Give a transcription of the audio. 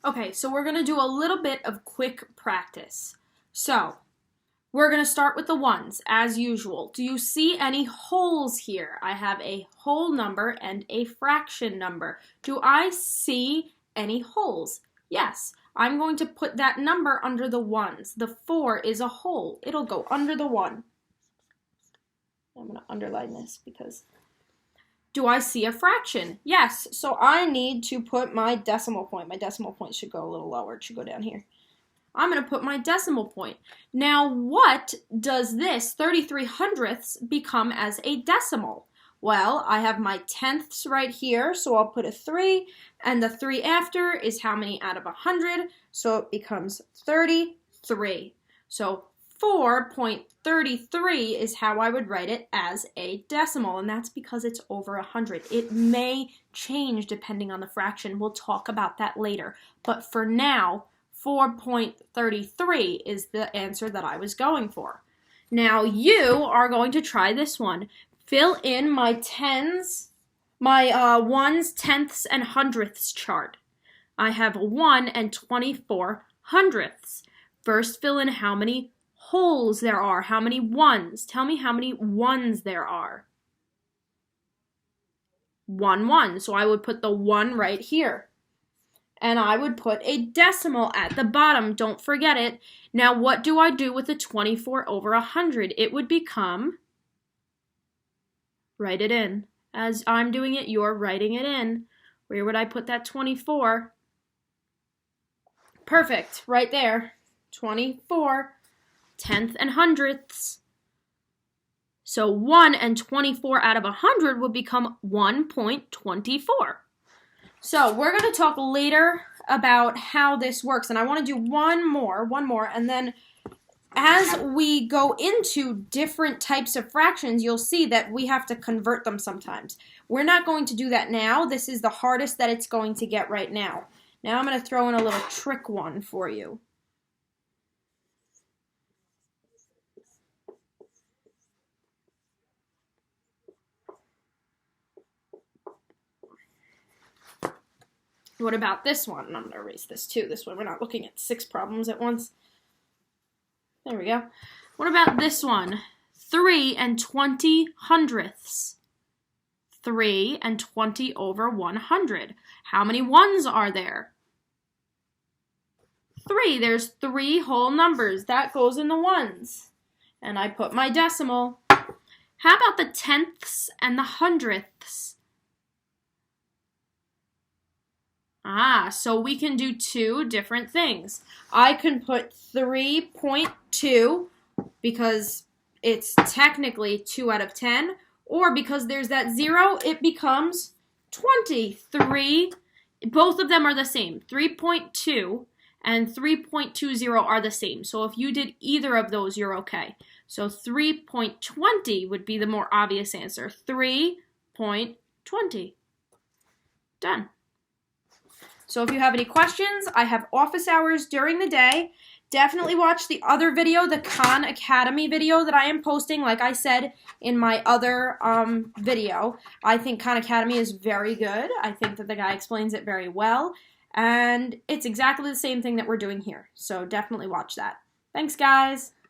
Okay, so we're going to do a little bit of quick practice. So, we're going to start with the ones, as usual. Do you see any wholes here? I have a whole number and a fraction number. Do I see any wholes? Yes. I'm going to put that number under the ones. The 4 is a whole. It'll go under the 1. I'm going to underline this because... Do I see a fraction? Yes, so I need to put my decimal point. My decimal point should go a little lower. It should go down here. I'm going to put my decimal point. Now, what does this 33 hundredths become as a decimal? Well, I have my tenths right here, so I'll put a 3, and the 3 after is how many out of 100, so it becomes 33. So 4.33 is how I would write it as a decimal, and that's because it's over 100. It may change depending on the fraction. We'll talk about that later. But for now, 4.33 is the answer that I was going for. Now you are going to try this one. Fill in my tens, my ones, tenths, and hundredths chart. I have 1 and 24 hundredths. First, fill in how many wholes there are, how many ones. Tell me how many ones there are. 1. So I would put the 1 right here. And I would put a decimal at the bottom. Don't forget it. Now, what do I do with the 24 over 100? It would become, write it in. As I'm doing it, you're writing it in. Where would I put that 24? Perfect, right there. 24. Tenth and hundredths. So 1 and 24 out of 100 would become 1.24. So we're going to talk later about how this works, and I want to do one more, and then as we go into different types of fractions, you'll see that we have to convert them sometimes. We're not going to do that now. This is the hardest that it's going to get right now. Now I'm going to throw in a little trick one for you. What about this one? And I'm going to erase this too. This way we're not looking at 6 problems at once. There we go. What about this one? 3 and 20 hundredths. 3 and 20 over 100. How many ones are there? 3. There's 3 whole numbers. That goes in the ones. And I put my decimal. How about the tenths and the hundredths? So we can do 2 different things. I can put 3.2 because it's technically 2 out of 10, or because there's that 0, it becomes 23. Both of them are the same. 3.2 and 3.20 are the same. So if you did either of those, you're okay. So 3.20 would be the more obvious answer. 3.20. Done. So if you have any questions, I have office hours during the day. Definitely watch the other video, the Khan Academy video that I am posting, like I said in my other video. I think Khan Academy is very good. I think that the guy explains it very well. And it's exactly the same thing that we're doing here. So definitely watch that. Thanks, guys.